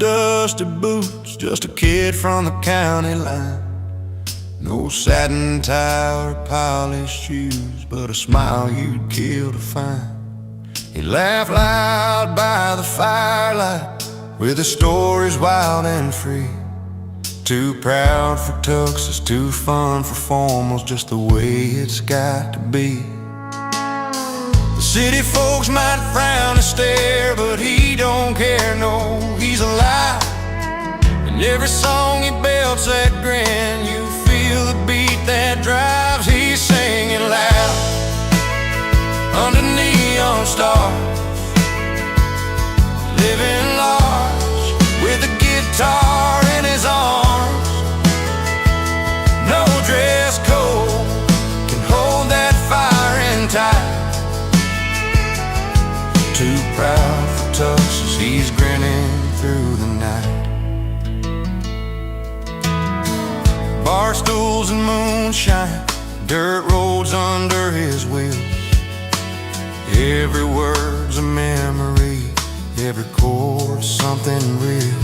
dusty boots, just a kid from the county line. No satin tie or polished shoes, but a smile you'd kill to find. He laughed loud by the firelight, with his stories wild and free. Too proud for tuxes, too fun for formals, just the way it's got to be. The city folks might frown and stare, but he don't care, no, he's alive. And every song he belts that grin, you feel the beat that drives. He's singing loud under neon stars, living large with a guitar in his arms. No dress code can hold that fire in tight. Too proud for tuxes, he's grinning through the night. Bar stools and moonshine, dirt roads under his wheels. Every word's a memory, every chord's something real.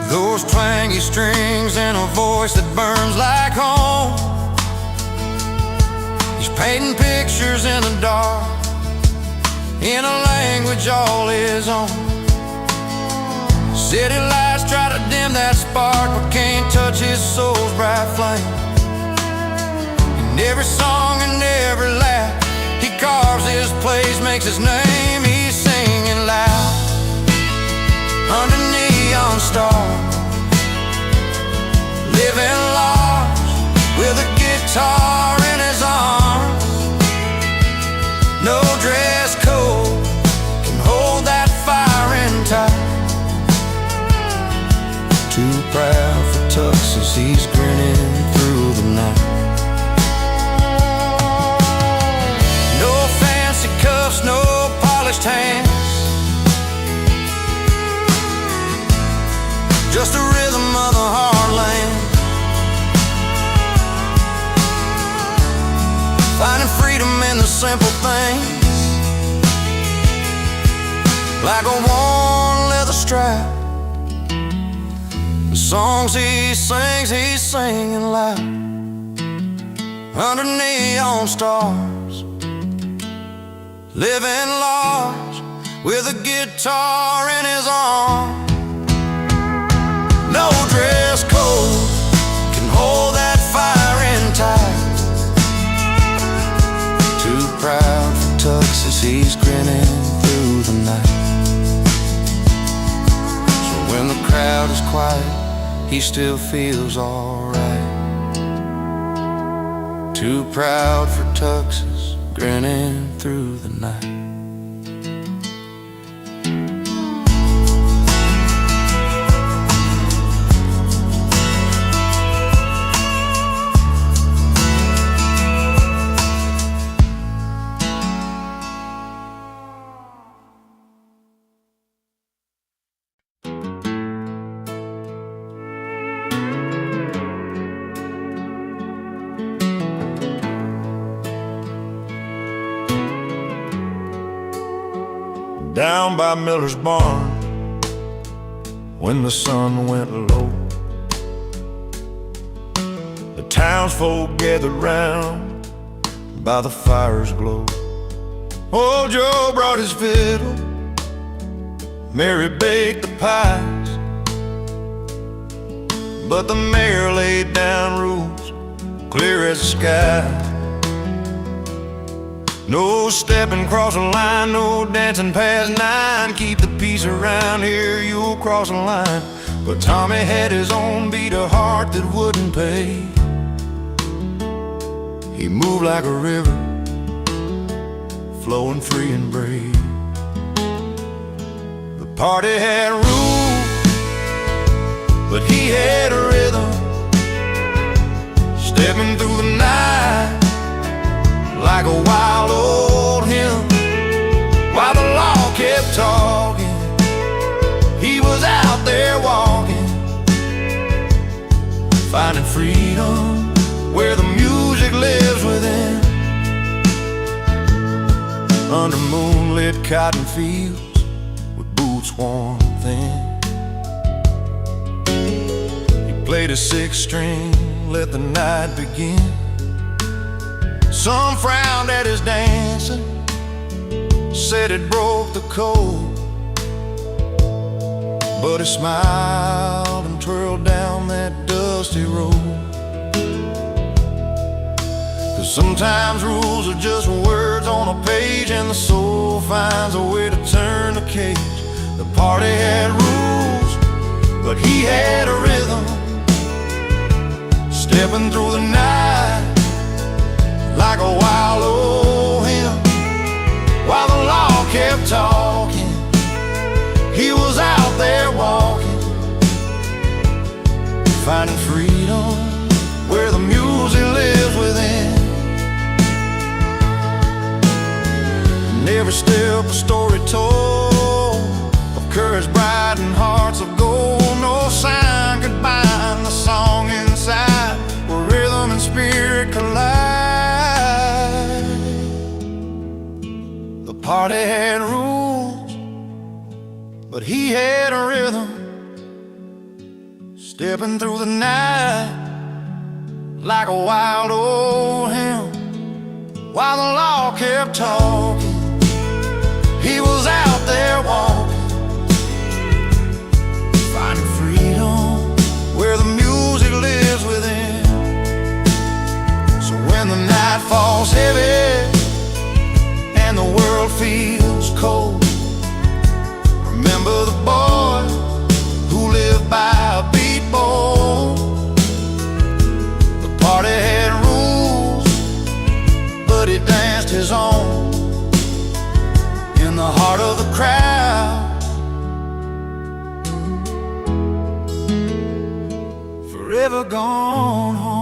Those twangy strings and a voice that burns like home. He's painting pictures in the dark, in a language all his own. City lights try to dim that spark, but can't touch his soul's bright flame. In every song and every laugh, he carves his place, makes his name. He's singing loud under neon stars, living large with a guitar in his arms. No dress code can hold that fire in tight. Too proud for tuxes, he's grinning through the night. No fancy cuffs, no polished hands, just a rhythm of the heartland. Finding freedom in the simple things, like a worn leather strap. The songs he sings, he's singing loud under neon stars, living large with a guitar in his arms. No dress code can hold that fire in tight. Too proud for tuxes, he's grinning through the night. So when the crowd is quiet, he still feels alright. Too proud for tuxes, grinning through the night. Down by Miller's barn, when the sun went low, the townsfolk gathered round by the fire's glow. Old Joe brought his fiddle, Mary baked the pies, but the mayor laid down rules clear as the sky. No stepping across the line, no dancing past 9. Keep the peace around here, you'll cross the line. But Tommy had his own beat, a heart that wouldn't pay. He moved like a river, flowing free and brave. The party had rules, but he had a rhythm, stepping through the night like a wild old hymn. While the law kept talking, he was out there walking, finding freedom where the music lives within. Under moonlit cotton fields with boots worn thin, played a sixth string, let the night begin. Some frowned at his dancing, said it broke the code, but he smiled and twirled down that dusty road. 'Cause sometimes rules are just words on a page, and the soul finds a way to turn the cage. The party had rules, but he had a rhythm, stepping through the night like a wild old hymn. While the law kept talking, he was out there walking, finding freedom where the music lives within. And every step a story told of courage, bright and hearts of gold. No sign could bind the song inside, where rhythm and spirit collide. The party had rules, but he had a rhythm, stepping through the night like a wild old hymn. While the law kept talking, he was out there walking, finding freedom where the music lives within. So when the night falls heavy and the world feels cold, remember the boy who lived by a beat bowl. The party had rules, but he danced his own in the heart of the crowd, forever gone home.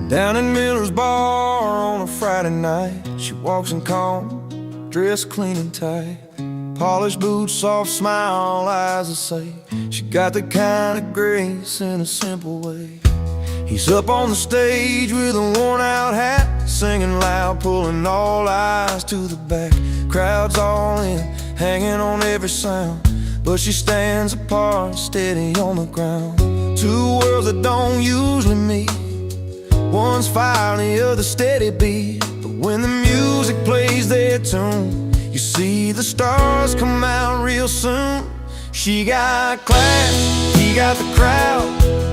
Down in Miller's bar on a Friday night, she walks in calm, dressed clean and tight, polished boots, soft smile, eyes that say she got the kind of grace in a simple way. He's up on the stage with a worn-out hat, singing loud, pulling all eyes to the back. Crowd's all in, hanging on every sound, but she stands apart, steady on the ground. Two worlds that don't usually meet, one's fire and the other steady beat. But when the music plays their tune, you see the stars come out real soon. She got class, he got the crowd,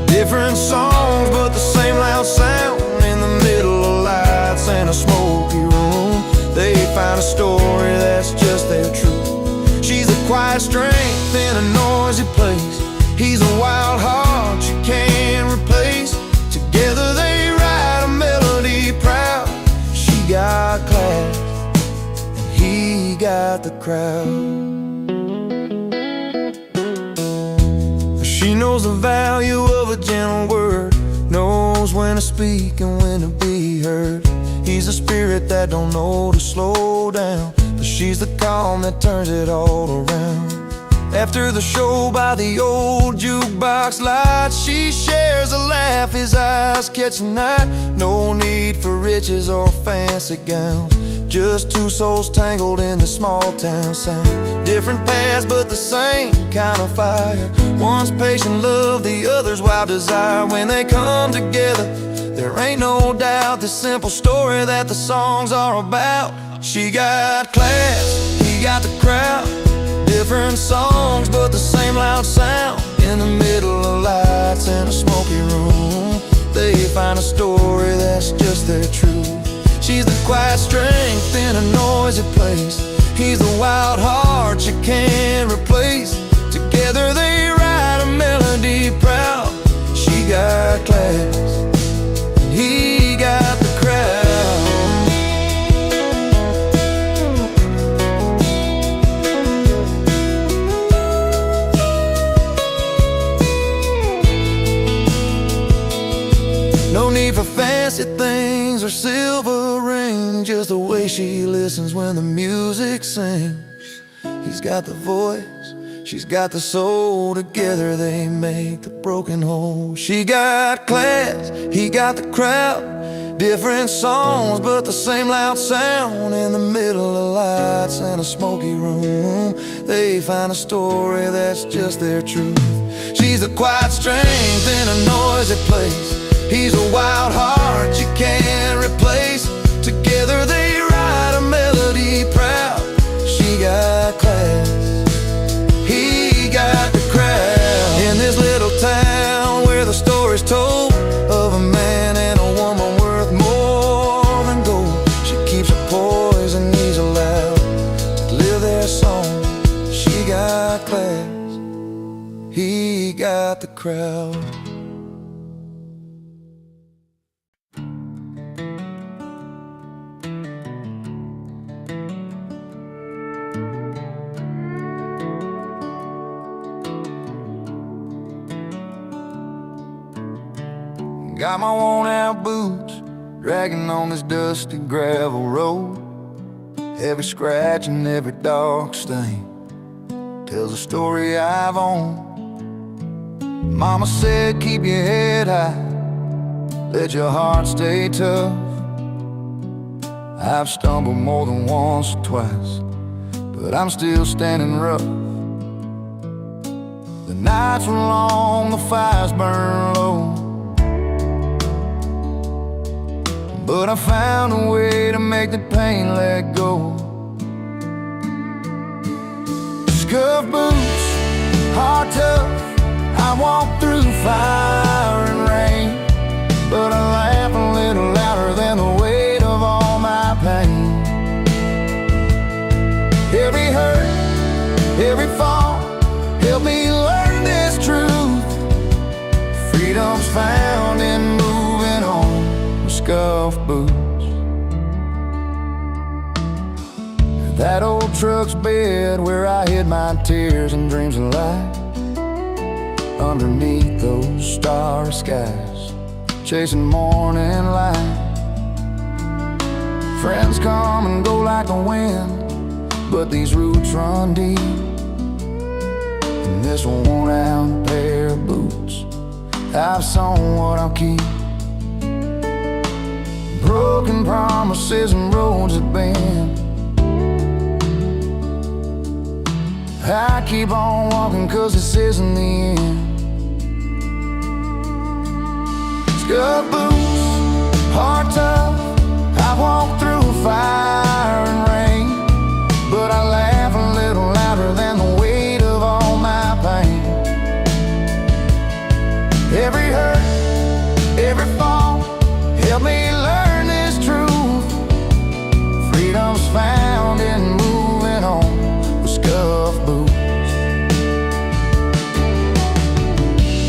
different songs but the same loud sound. In the middle of lights and a smoky room, they find a story that's just their truth. She's a quiet strength in a noisy place, he's a wild heart you can't replace. Together they write a melody proud. She got class and he got the crowd. She knows the value of a gentle word, knows when to speak and when to be heard. He's a spirit that don't know to slow down, but she's the calm that turns it all around. After the show by the old jukebox light, she shares a laugh, his eyes catch the night. No need for riches or fancy gowns, just two souls tangled in the small town sound. Different paths but the same kind of fire, one's patient love, the other's wild desire. When they come together, there ain't no doubt the simple story that the songs are about. She got class, he got the crowd, different songs but the same loud sound. In the middle of lights in a smoky room, they find a story that's just their truth. She's the quiet strength in a noisy place, he's the wild heart you can't replace. Together they write a melody proud. She got class, he got the crowd. No need for fancy things or silver rings, just the way she listens when the music sings. He's got the voice, she's got the soul. Together they make the broken whole. She got class, he got the crowd. Different songs, but the same loud sound. In the middle of lights and a smoky room, they find a story that's just their truth. She's the quiet strength in a noisy place. He's a wild heart you can't replace. Together they write a melody proud. She got class, he got the crowd. In this little town where the story's told of a man and a woman worth more than gold, she keeps her poise and he's allowed to live their song. She got class, he got the crowd. Got my worn-out boots dragging on this dusty gravel road. Every scratch and every dark stain tells a story I've owned. Mama said keep your head high, let your heart stay tough. I've stumbled more than once or twice, but I'm still standing rough. The nights were long, the fires burn low, but I found a way to make the pain let go. Scuff boots, heart tough, I walk through fire and rain, but I laugh a little louder than the weight of all my pain. Every hurt, every fall, help me learn this truth. Freedom's found in moving on with scuff boots. That old truck's bed where I hid my tears and dreams of light, underneath those starry skies, chasing morning light. Friends come and go like the wind, but these roots run deep. And this worn-out pair of boots, I've sown what I'll keep. Broken promises and roads that bend, I keep on walking 'cause this isn't the end. Scuff boots, heart tough, I walk through fire and rain, but I laugh a little louder than the weight of all my pain. Every hurt, every fall, help me learn this truth. Freedom's found in moving on with scuff boots.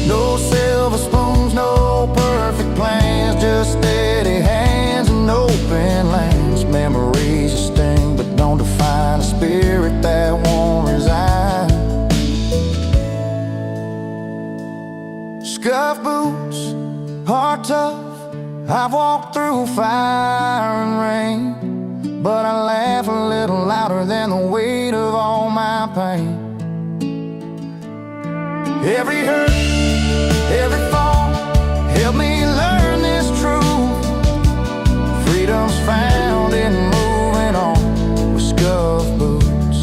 No silver spoons, no perfect plans, just steady hands and open lands. Memories a sting, but don't define a spirit that won't resign. Scuff boots, heart tough, I've walked through fire and rain, but I laugh a little louder than the weight of all my pain. Every hurt, every fall, help me learn this truth. Freedom's found in moving on with scuff boots.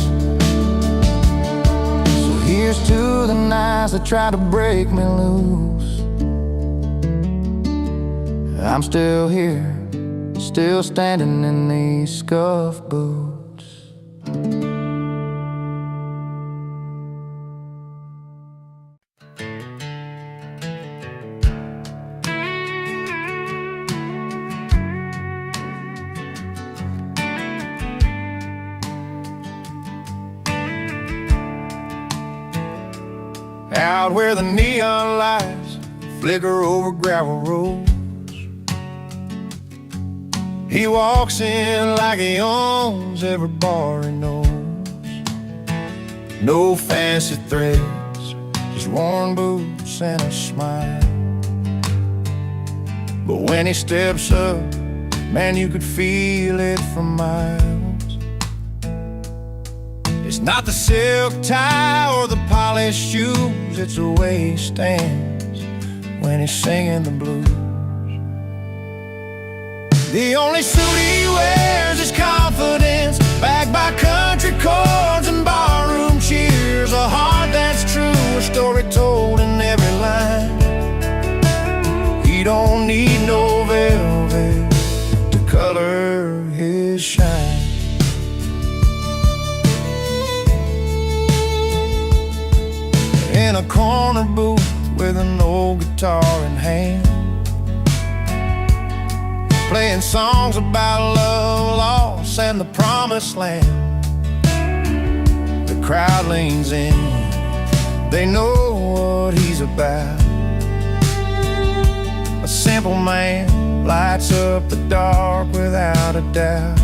So here's to the nights that try to break me loose. I'm still here, still standing in these scuff boots. Out where the neon lights flicker over gravel roads, he walks in like he owns every bar he knows. No fancy threads, just worn boots and a smile. But when he steps up, man, you could feel it from miles. It's not the silk tie or the polished shoes, it's the way he stands when he's singing the blues. The only suit he wears is confidence, backed by country chords and barroom cheers. A heart that's true, a story told in every line. He don't need no velvet to color his shine. In a corner booth with an old guitar in hand, playing songs about love, loss, and the promised land. The crowd leans in, they know what he's about. A simple man lights up the dark without a doubt.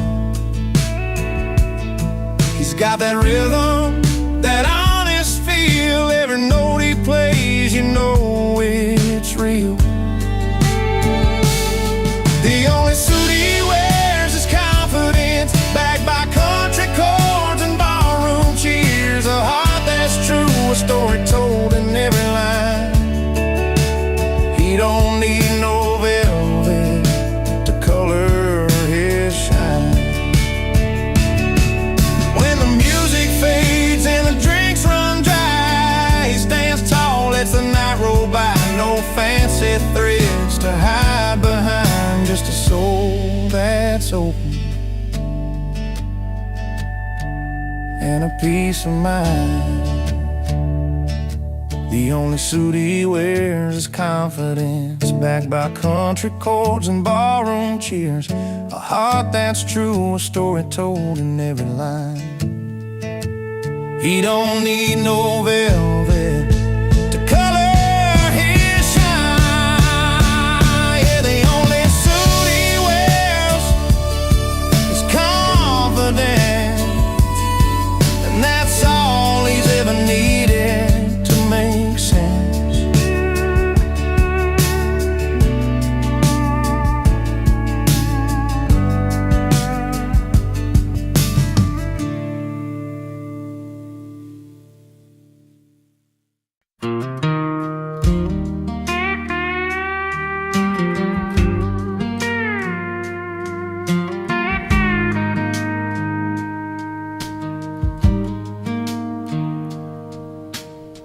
He's got that rhythm, that honest feel. Every note he plays, you know it's real. The only suit he wears is confidence, backed by country chords and barroom cheers. A heart that's true, a story told in every line. He don't need no velvet to color his shine. When the music fades and the drinks run dry, he stands tall, lets the night roll by. No fancy threads to hide behind, just a soul that's open and a peace of mind. The only suit he wears is confidence, backed by country chords and barroom cheers. A heart that's true, a story told in every line. He don't need no velvet to color his shine. Yeah, the only suit he wears is confidence, and that's all he's ever needed to make sense.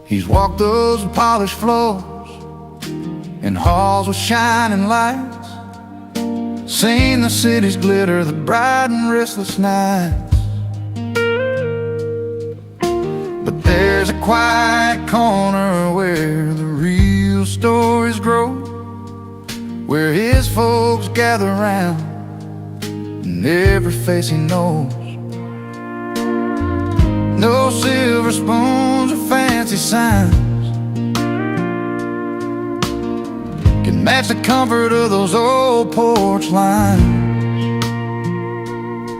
He's walked those polished floors in halls with shining lights, seen the city's glitter, the bright and restless nights. But there's a quiet corner where the real stories grow, where his folks gather round and every face he knows. No silver spoons or fancy signs can match the comfort of those old porch lines.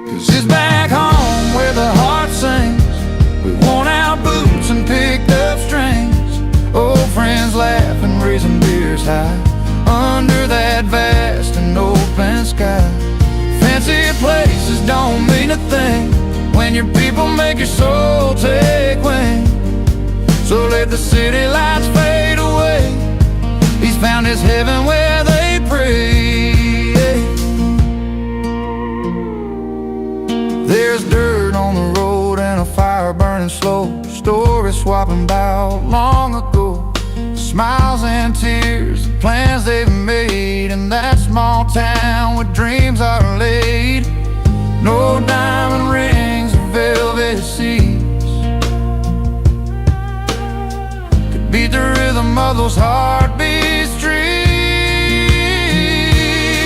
'Cause it's back home where the heart sings, with worn out boots and picked up strings. Old friends laugh and raising beers high under that vast and open sky. Fancy places don't mean a thing when your people make your soul take wing. So let the city lights fade away. He's found his heaven where they pray. There's dirt on the road and a fire burning slow. Stories swapping about long ago. Smiles and tears, the plans they've made in that small town where dreams are laid. No diamond rings or velvet seats could beat the rhythm of those heartbeat streets.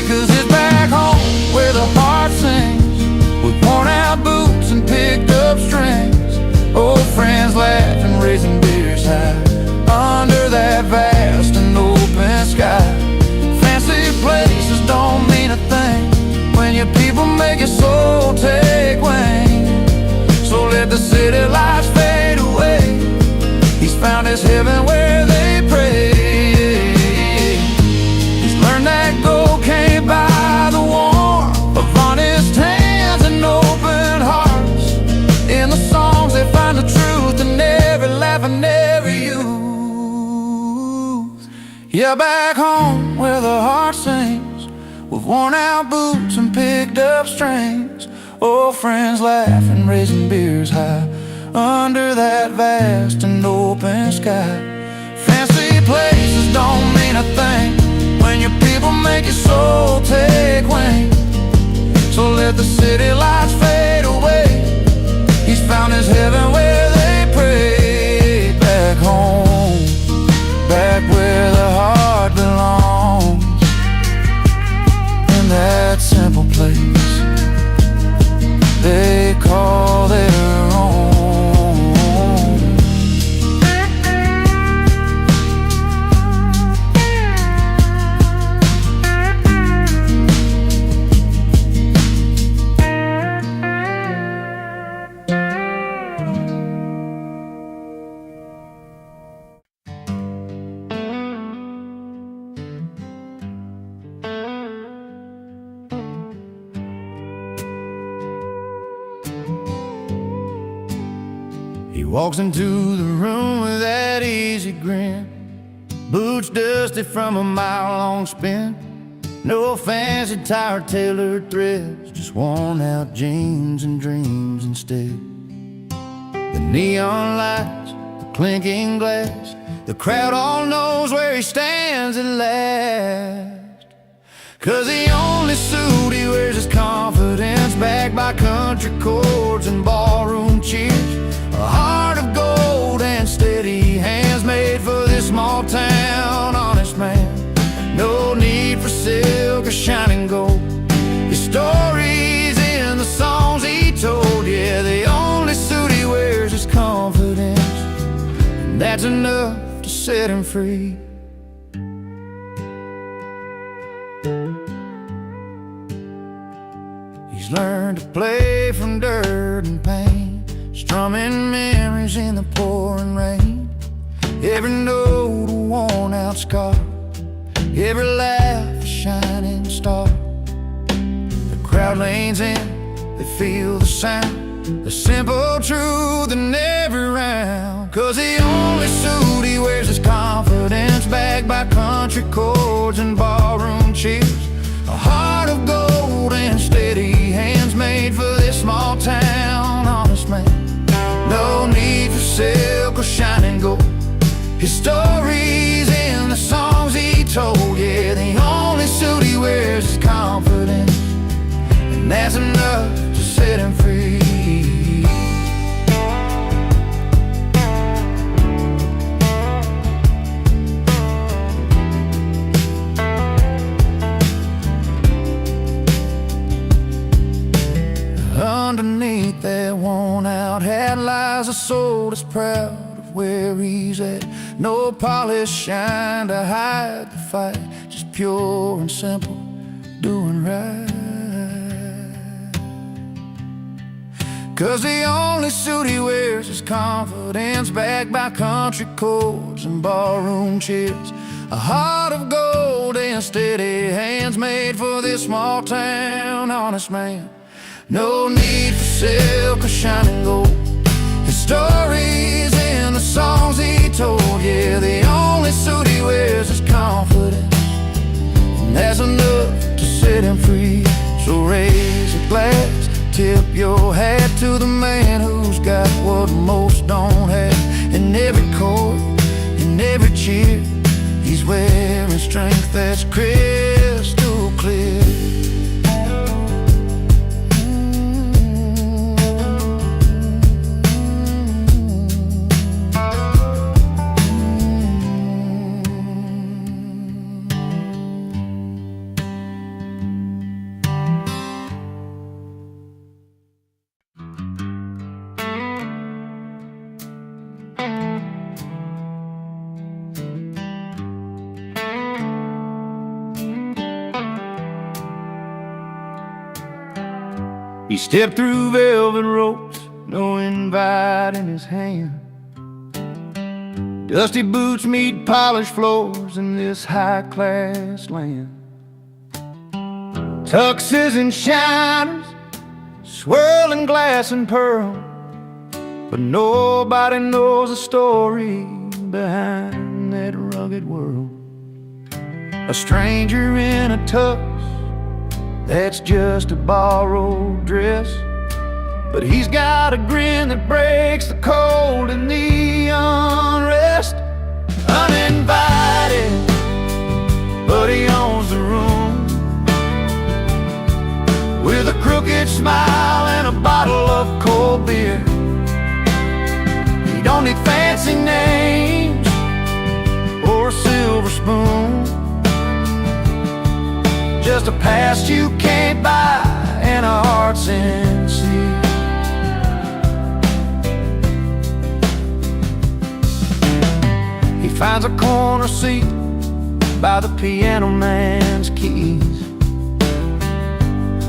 'Cause it's back home where the heart sings, with worn out boots and picked up strings. Old friends laugh and raising beers high under that vast and open sky. Fancy places don't mean a thing when your people make your soul take wing. So let the city lights fade away. He's found his heaven where they pray. Yeah, back home where the heart sings, with worn out boots and picked up strings, old friends laughing, raising beers high under that vast and open sky. Fancy places don't mean a thing when your people make your soul take wing. So let the city lights fade away. He's found his heaven where they pray. Back home, back where the heart belongs, in that simple place they call their own. He walks into the room with that easy grin, boots dusty from a mile-long spin, no fancy tire-tailored threads, just worn-out jeans and dreams instead. The neon lights, the clinking glass, the crowd all knows where he stands at last. 'Cause the only suit he wears is confidence, backed by country chords and ballroom cheers. A heart of gold and steady hands, made for this small town honest man. No need for silk or shining gold, his story's in the songs he told. Yeah, the only suit he wears is confidence, and that's enough to set him free. He's learned to play from dirt and pain, strumming memories in the pouring rain. Every note a worn-out scar, every laugh a shining star. The crowd leans in, they feel the sound, the simple truth in every round. 'Cause the only suit he wears is confidence, backed by country chords and ballroom cheers. A heart of gold and steady hands, made for this small town honest man. No need for silk or shining gold, his story's in the songs he told. Yeah, the only suit he wears is confidence, and that's enough to set him free. Underneath that worn-out hat lies a soul that's proud of where he's at. No polish shine to hide the fight, just pure and simple, doing right. 'Cause the only suit he wears is confidence, backed by country chords and ballroom cheers. A heart of gold and steady hands, made for this small town honest man. No need for silk or shining gold, his story's in the songs he told. Yeah, the only suit he wears is confidence, and that's enough to set him free. So raise a glass, tip your hat to the man who's got what most don't have. In every chord, in every cheer, he's wearing strength that's crystal clear. He stepped through velvet ropes, no invite in his hand. Dusty boots meet polished floors in this high-class land. Tuxes and shiners, swirling glass and pearl, but nobody knows the story behind that rugged world. a stranger in a tux that's just a borrowed dress. But he's got a grin that breaks the cold and the unrest. Uninvited, but he owns the room, with a crooked smile and a bottle of cold beer. He don't need fancy names or a silver spoon, just a past you can't buy and a heart sincere. He finds a corner seat by the piano man's keys,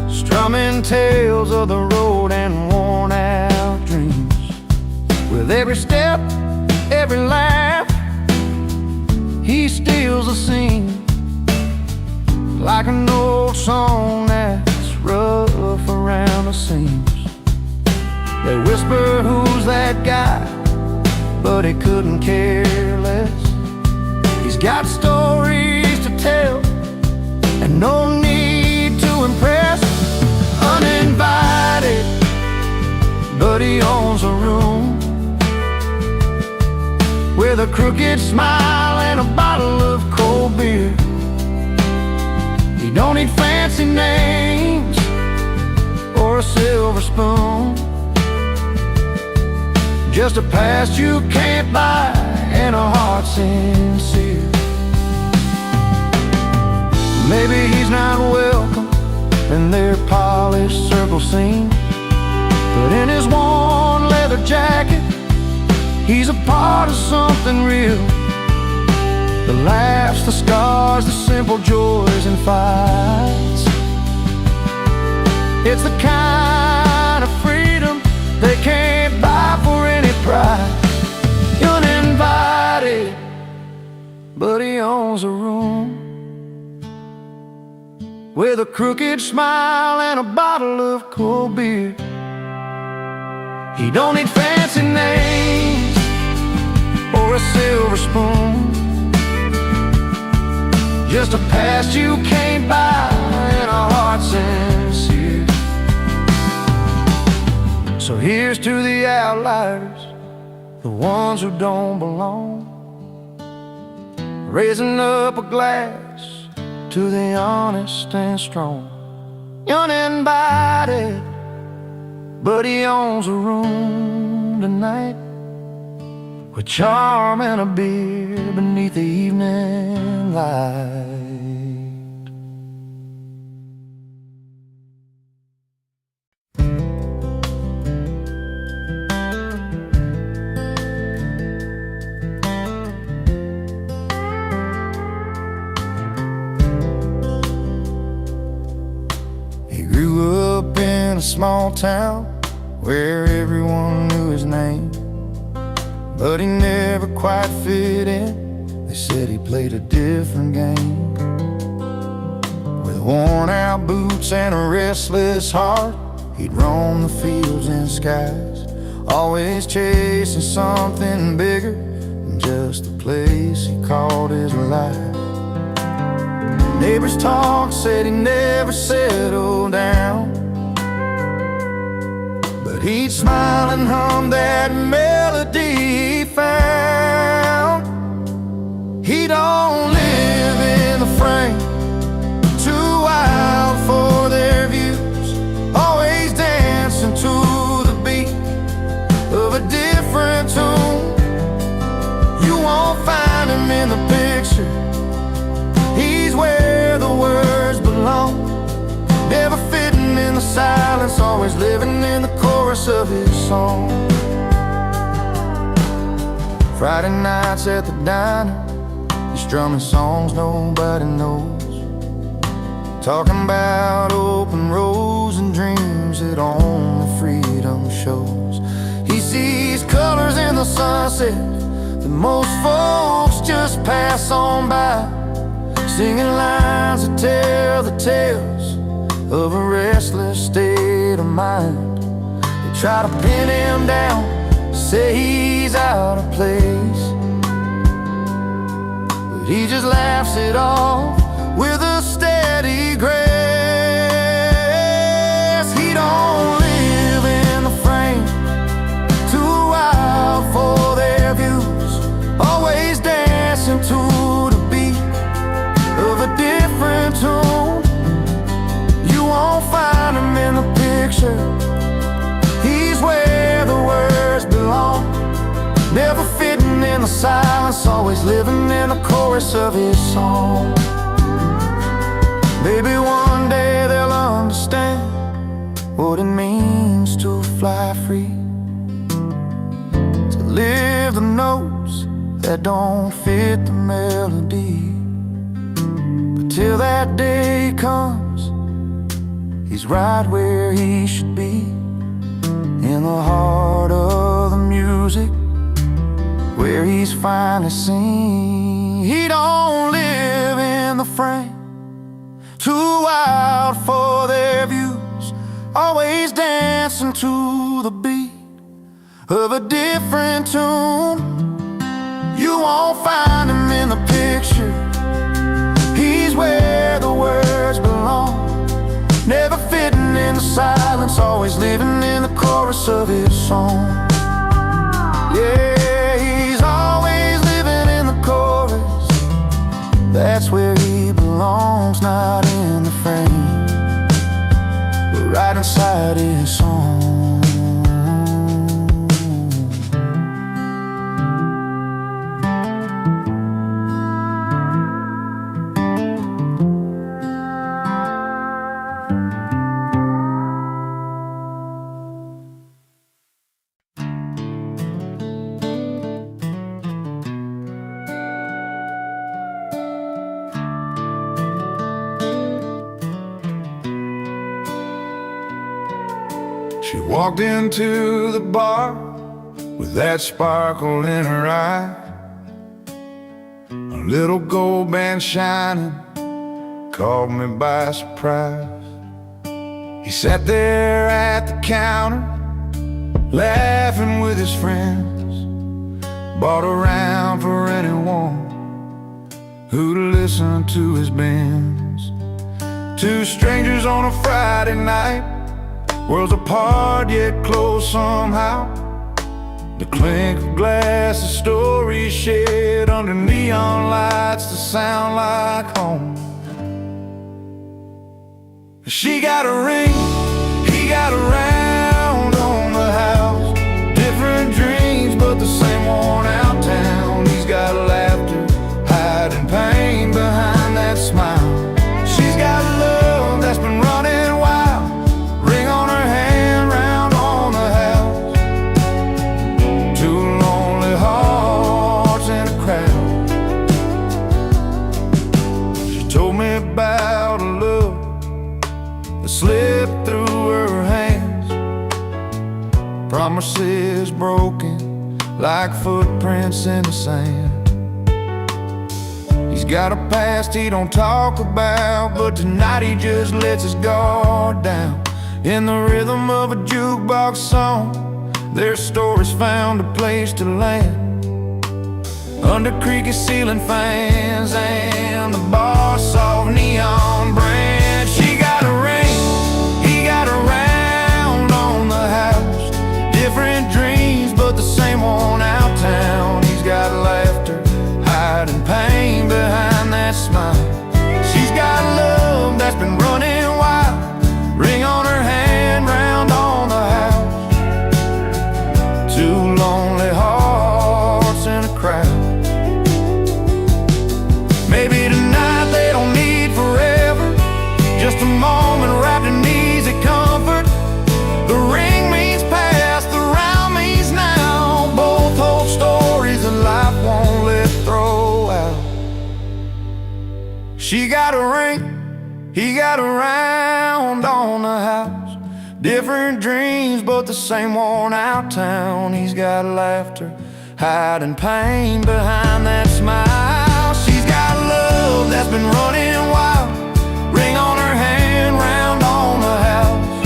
strumming tales of the road and worn out dreams. With every step, every laugh, he steals a scene, like an old song that's rough around the seams. They whisper, "Who's that guy?" but he couldn't care less. He's got stories to tell and no need to impress. Uninvited, but he owns a room, with a crooked smile and a bottle of cold beer. He don't need fancy names or a silver spoon, just a past you can't buy and a heart sincere. Maybe he's not welcome in their polished circle scene, but in his worn leather jacket, he's a part of something real. The laughs, the scars, the simple joys and fights. It's the kind of freedom they can't buy for any price. Uninvited, but he owns a room, with a crooked smile and a bottle of cold beer. He don't need fancy names or a silver spoon, just a past you can't buy and a heart sincere. So here's to the outliers, the ones who don't belong, raising up a glass to the honest and strong. Uninvited, but he owns a room tonight, with charm and a beer beneath the evening light. He grew up in a small town where everyone knew his name, but he never quite fit in. They said he played a different game. With worn out boots and a restless heart, he'd roam the fields and skies, always chasing something bigger than just the place he called his life. Neighbors' talk said he never settled down, but he'd smile and hum that melody he found. He don't live in the frame, too wild for their views, always dancing to the beat of a different tune. You won't find him in the picture, he's where the words belong, never fitting in the silence, always living in the chorus of his song. Friday nights at the diner, he's strumming songs nobody knows, talking about open roads and dreams that only freedom shows. He sees colors in the sunset that most folks just pass on by, singing lines that tell the tales of a restless state of mind. They try to pin him down, say he's out of place, but he just laughs it off with a steady grace. He don't live in the frame, too wild for their views, always dancing to the beat of a different tune. You won't find him in the picture, he's where the words belong, never fitting in the silence, always living in the chorus of his song. Maybe one day they'll understand what it means to fly free, to live the notes that don't fit the melody. But till that day comes, he's right where he should be, in the heart of the music, where he's finally seen. He don't live in the frame, too wild for their views, always dancing to the beat of a different tune. You won't find him in the picture, he's where the words belong, never fitting in the silence, always living in the chorus of his song. Yeah, he's always living in the chorus, that's where he belongs, not in the frame, but right inside his song. She walked into the bar with that sparkle in her eye, a little gold band shining caught me by surprise. He sat there at the counter, laughing with his friends, bought a round for anyone who'd listen to his bends. Two strangers on a Friday night, worlds apart yet close somehow. The clink of glass, the stories shared under neon lights that sound like home. She got a ring, he got a round on the house, different dreams but the same worn out town. He's got laughter, hiding pain behind that smile. She's got love that's been running wild, ring on her hand, round on the house. Two lonely hearts in a crowd. She told me about a love that slipped through her hands, promises broken like footprints in the sand. He's got a past he don't talk about, but tonight he just lets his guard down. In the rhythm of a jukebox song, their stories found a place to land, under creaky ceiling fans and the bar soft neon brand. She got a ring, he got a round on the house, different dreams but the same worn out town. He's got laughter, hiding pain behind that smile. She's got love that's been running wild, ring on her hand, round on the house. Two lonely hearts in a crowd. Maybe tonight they don't need forever, just a moment wrapped in easy comfort. The ring means past, the round means now, both hold stories that life won't let throw out. She got a ring, he got a round on the house, different dreams but the same worn out town. He's got laughter, hiding pain behind that smile. She's got love that's been running wild, ring on her hand, round on the house.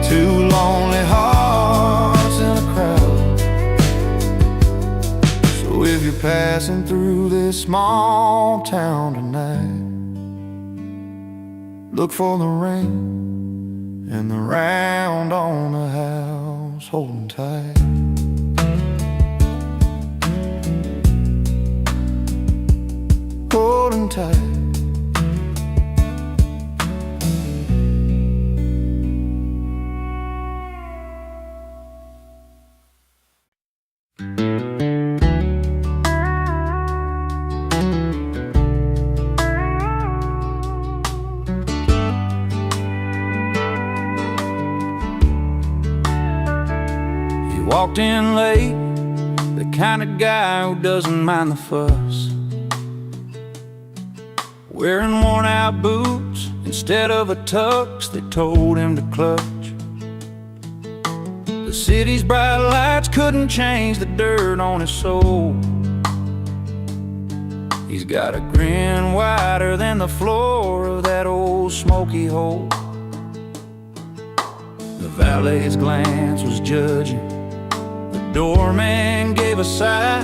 Two lonely hearts in a crowd. So if you're passing through this small town tonight, Look for the ring and the round on the house holding tight. Holding tight. Walked in late, the kind of guy who doesn't mind the fuss, wearing worn out boots instead of a tux they told him to clutch. The city's bright lights couldn't change the dirt on his soul. He's got a grin wider than the floor of that old smoky hole. The valet's glance was judging, doorman gave a sigh,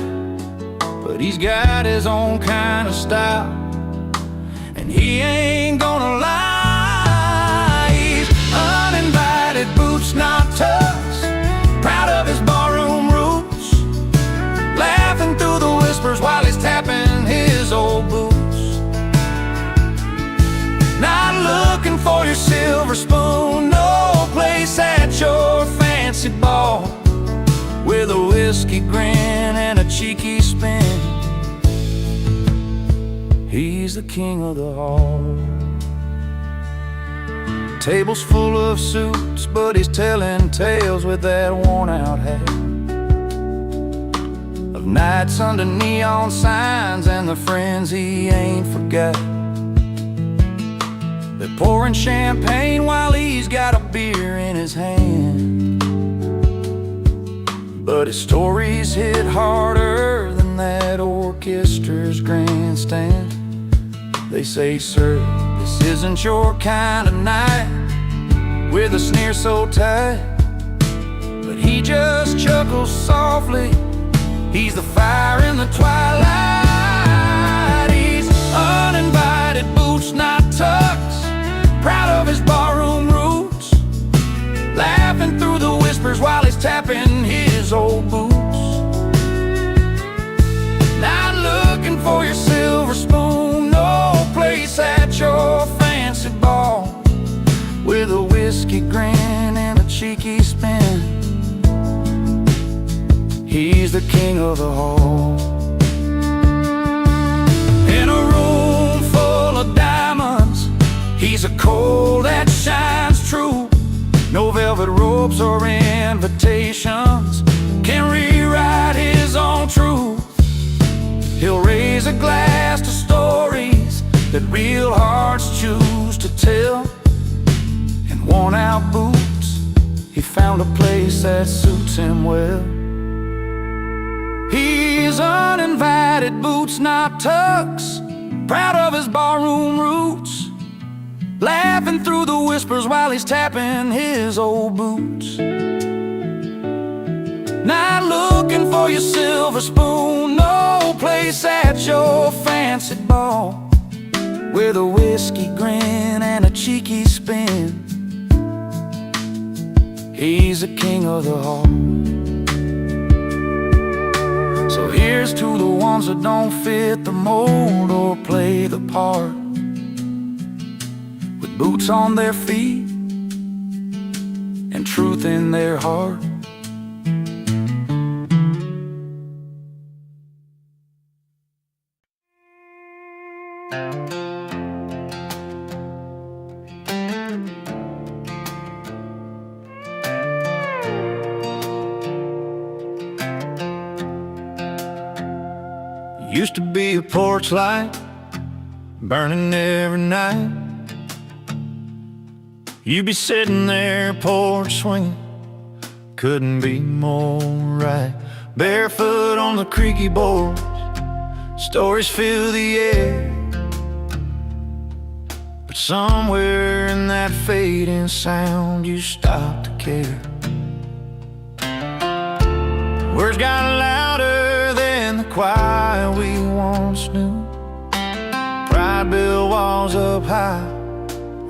but he's got his own kind of style, and he ain't gonna lie. He's uninvited, boots not tucks, proud of his barroom roots, laughing through the whispers while he's tapping his old boots. Not looking for your silver spoon, no place at your fancy ball, with a whiskey grin and a cheeky spin. He's the king of the hall. Tables full of suits, but he's telling tales with that worn-out hat, of nights under neon signs and the friends he ain't forgot. They're pouring champagne while he's got a beer in his hand, but his stories hit harder than that orchestra's grandstand. They say, sir, this isn't your kind of night, with a sneer so tight, but he just chuckles softly. He's the fire in the twilight. He's uninvited, boots not tucks, proud of his barroom roots, laughing through the whispers while he's tapping his old boots. Not looking for your silver spoon, no place at your fancy ball, with a whiskey grin and a cheeky spin. He's the king of the hall. In a room full of diamonds, he's a coal that shines true. No velvet ropes or invitations can rewrite his own truth. He'll raise a glass to stories that real hearts choose to tell. In worn-out boots, he found a place that suits him well. He's uninvited, boots not tucks, proud of his barroom roots, laughing through the whispers while he's tapping his old boots. Not looking for your silver spoon, no place at your fancy ball, with a whiskey grin and a cheeky spin. He's the king of the hall. So here's to the ones that don't fit the mold or play the part, with boots on their feet and truth in their heart. Used to be a porch light burning every night. You'd be sitting there, porch swinging, couldn't be more right. Barefoot on the creaky boards, stories fill the air, but somewhere in that fading sound you stopped to care. Words got louder than the quiet we once knew. Pride built walls up high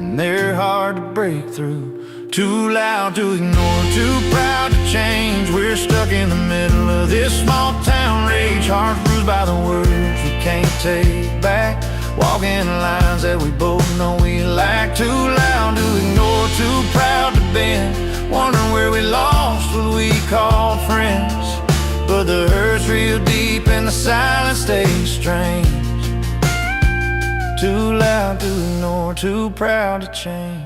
and they're hard to break through. Too loud to ignore, too proud to change. We're stuck in the middle of this small town rage, hearts bruised by the words we can't take back, walking lines that we both know we lack. Too loud to ignore, too proud to bend, wondering where we lost what we called friends. But the hurt's real deep and the silence stays strange. Too loud to ignore, too proud to change.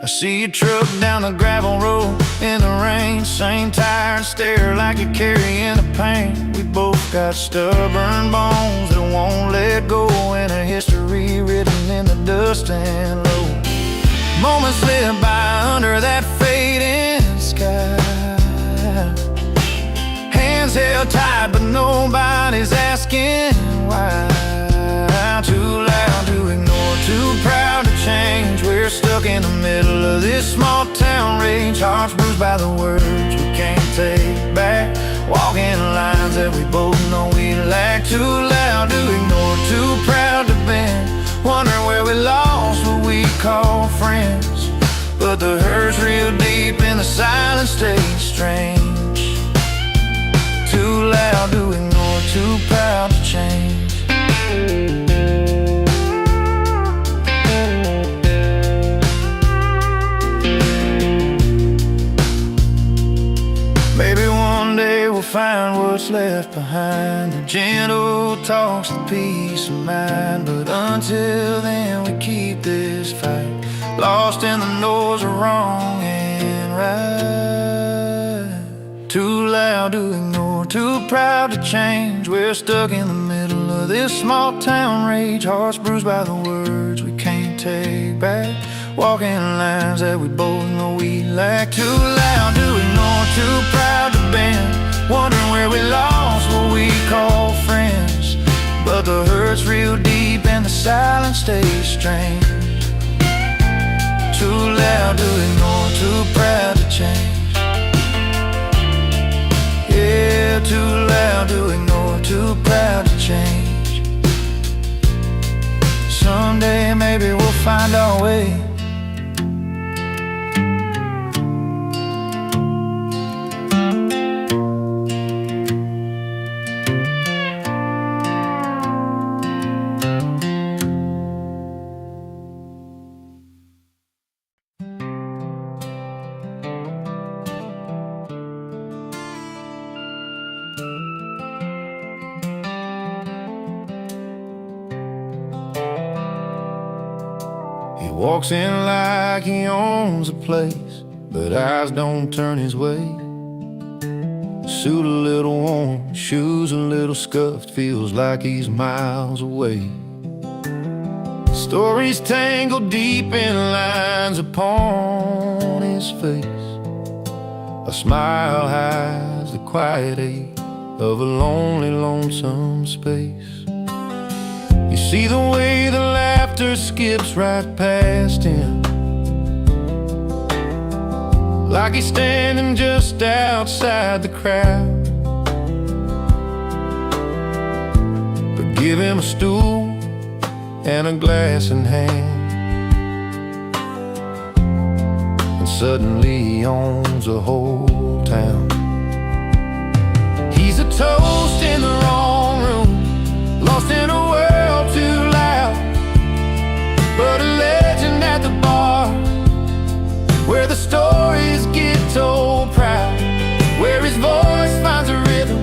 I see your truck down the gravel road in the rain, same tired stare like you're carrying the pain. We both got stubborn bones that won't let go, and a history written in the dust and low. Moments slip by under that fading sky, hands held tight but nobody's asking why. Too loud to ignore, too proud to change. We're stuck in the middle of this small town rage, hearts bruised by the words we can't take back, walking lines that we both know we lack. Too loud to ignore, too proud to bend, wondering where we lost what we call friends. But the hurt's real deep and the silence stays strange. Too loud to ignore, too proud to change. Maybe one day we'll find what's left behind, the gentle talks, the peace of mind. But until then we keep this fight, lost in the noise of wrong and right. Too loud to ignore, too proud to change. We're stuck in the middle of this small town rage, hearts bruised by the words we can't take back, walking lines that we both know we lack. Too loud to ignore, too proud to bend, wondering where we lost what we call friends. But the hurt's real deep and the silence stays strange. Too loud to ignore, too proud to change. Yeah, too loud to ignore, too proud to change. Someday maybe we'll find our way. He walks in like he owns a place, but eyes don't turn his way. Suit a little worn, shoes a little scuffed, feels like he's miles away. Stories tangled deep in lines upon his face. A smile hides the quiet ache of a lonely, lonesome space. You see the way the laughter skips right past him, like he's standing just outside the crowd. But give him a stool and a glass in hand, and suddenly he owns a whole town. He's a toast in the wrong room, lost in a world too loud, but a legend at the bar, where the stories get told proud, where his voice finds a rhythm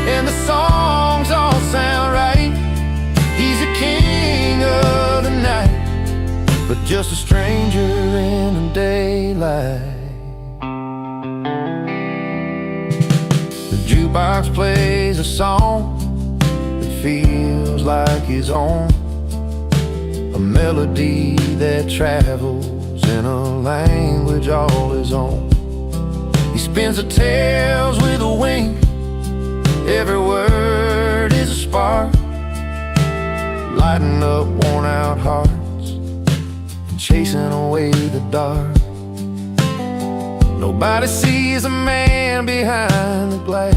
and the songs all sound right. He's a king of the night, but just a stranger in the daylight. The jukebox plays a song that feels like his own, a melody that travels in a language all his own. He spins the tales with a wink, every word is a spark, lighting up worn out hearts and chasing away the dark. Nobody sees a man behind the glass,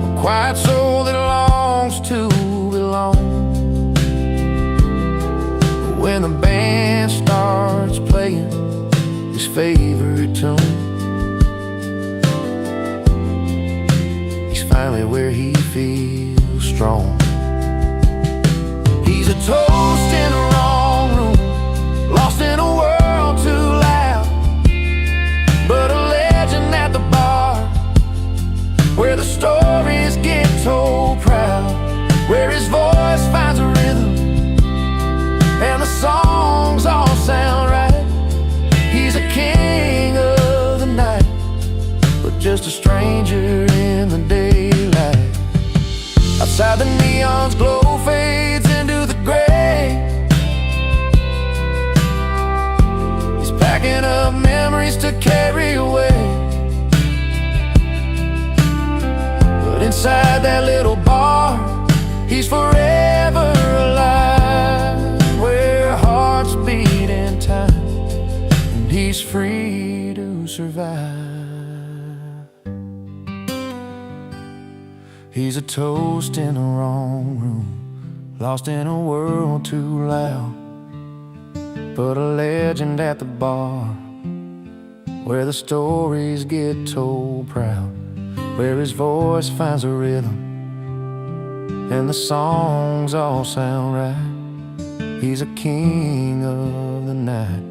a quiet soul that longs to belong. favorite tune. He's finally where he feels strong. He's a toast in the wrong room, lost in a world too loud, but a legend at the bar, where the stories get told proud, where his voice finds a rhythm and the songs all sound right. He's a king of the night, but just a stranger in the daylight. Outside the neon's glow fades into the gray. He's packing up memories to carry away, but inside that little bar, he's forever alive, where hearts beat in time and he's free to survive. He's a toast in the wrong room, lost in a world too loud, but a legend at the bar, where the stories get told proud, where his voice finds a rhythm and the songs all sound right. He's a king of the night,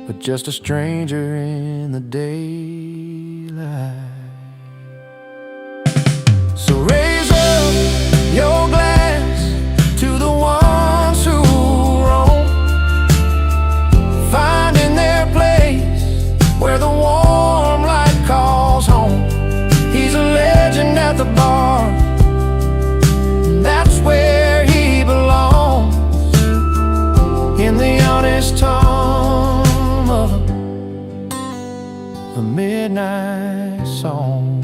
but just a stranger in the daylight. So raise up your glass to the ones who roam, finding their place where the warm light calls home. He's a legend at the bar, that's where he belongs, in the honest hum of a midnight song.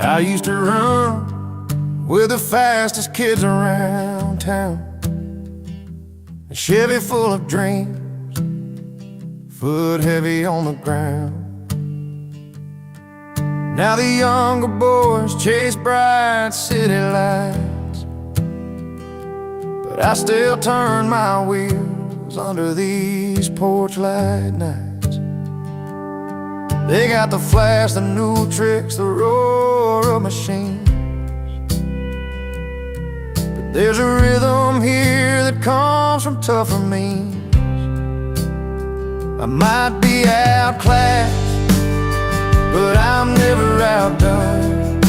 I used to run with the fastest kids around town, a Chevy full of dreams, foot heavy on the ground. Now the younger boys chase bright city lights, but I still turn my wheels under these porch light nights. They got the flash, the new tricks, the roar of machines, but there's a rhythm here that comes from tougher means. I might be outclassed, but I'm never outdone.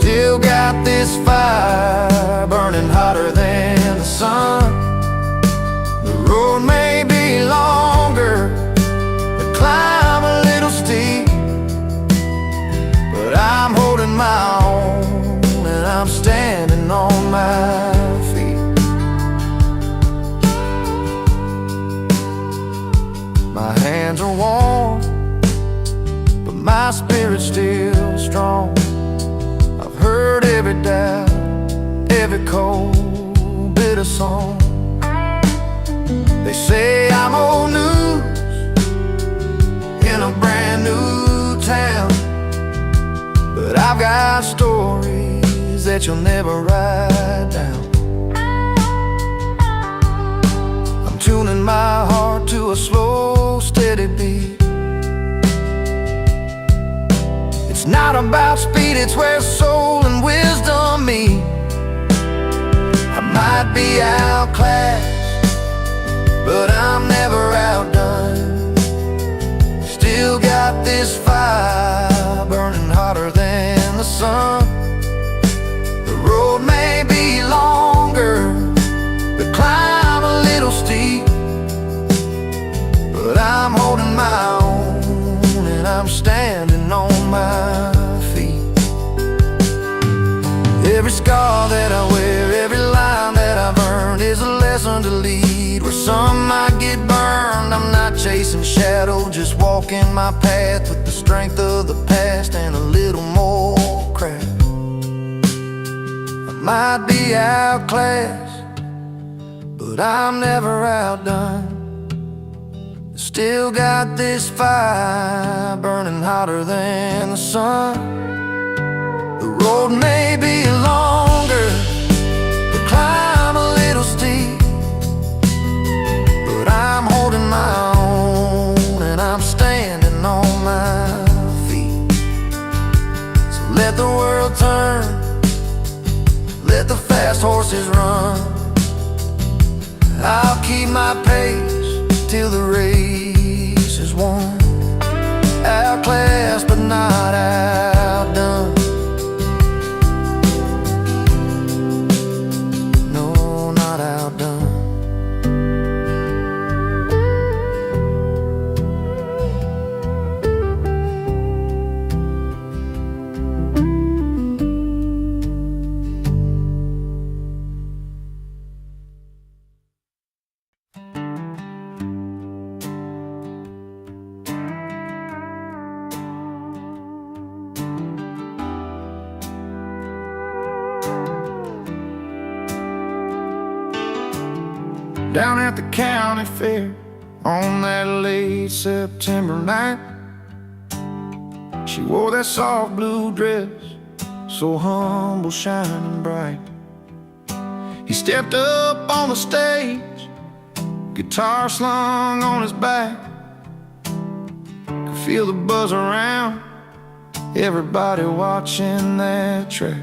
Still got this fire burning hotter than the sun. The road may be longer, the climb a little steep, but I'm holding my own and I'm standing on my feet. My hands are warm, but my spirit's still strong. I've heard every doubt, every cold bit of song. They say I'm old news in a brand new town, but I've got stories that you'll never write down. I'm tuning my heart to a slow, steady beat. It's not about speed, it's where soul and wisdom meet. I might be outclassed, but I'm never outdone. Still got this fire burning hotter than the sun. The road may be longer, the climb a little steep, but I'm holding my own and I'm standing on my feet. Every scar that I wear, every line that I've earned is a lesson to lead. Where some might get burned, I'm not chasing shadow, just walking my path with the strength of the past and a little more craft. I might be outclassed, but I'm never outdone. Still got this fire burning hotter than the sun. The road may be longer, the climb a little steep, but I'm holding my own and I'm standing on my feet. So let the world turn, let the fast horses run. I'll keep my pace till the race is won. Outclassed but not outdone. No, not outdone. Down at the county fair on that late September night, she wore that soft blue dress, so humble, shining bright. He stepped up on the stage, guitar slung on his back. Could feel the buzz around, everybody watching that track.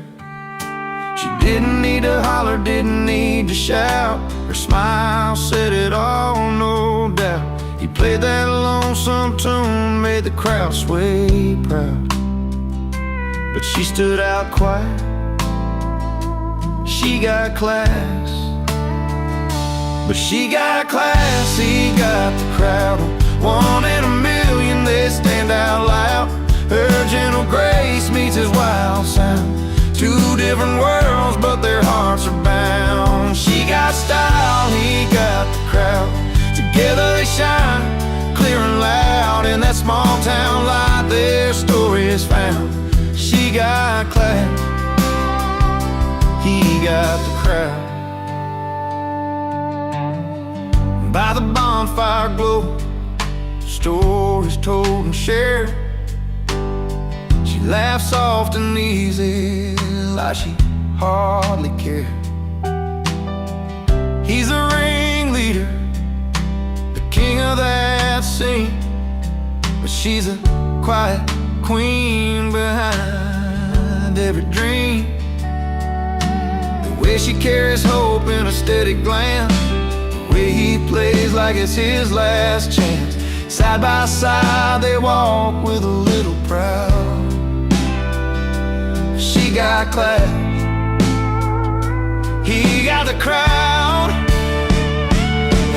She didn't need to holler, didn't need to shout. Her smile said it all, no doubt. He played that lonesome tune, made the crowd sway proud. But she stood out quiet, she got class. But she got class, he got the crowd. One in a million, they stand out loud. Her gentle grace meets his wild sound. Two different worlds, but their hearts are bound. She got style, he got the crowd. Together they shine, clear and loud. In that small town light, their story is found. She got class, he got the crowd. By the bonfire glow, stories told and shared. She laughed soft and easy, like she hardly cared. He's the ringleader, the king of that scene, but she's a quiet queen behind every dream. The way she carries hope in a steady glance, the way he plays like it's his last chance. Side by side they walk with a little proud. She got class, he got the crowd.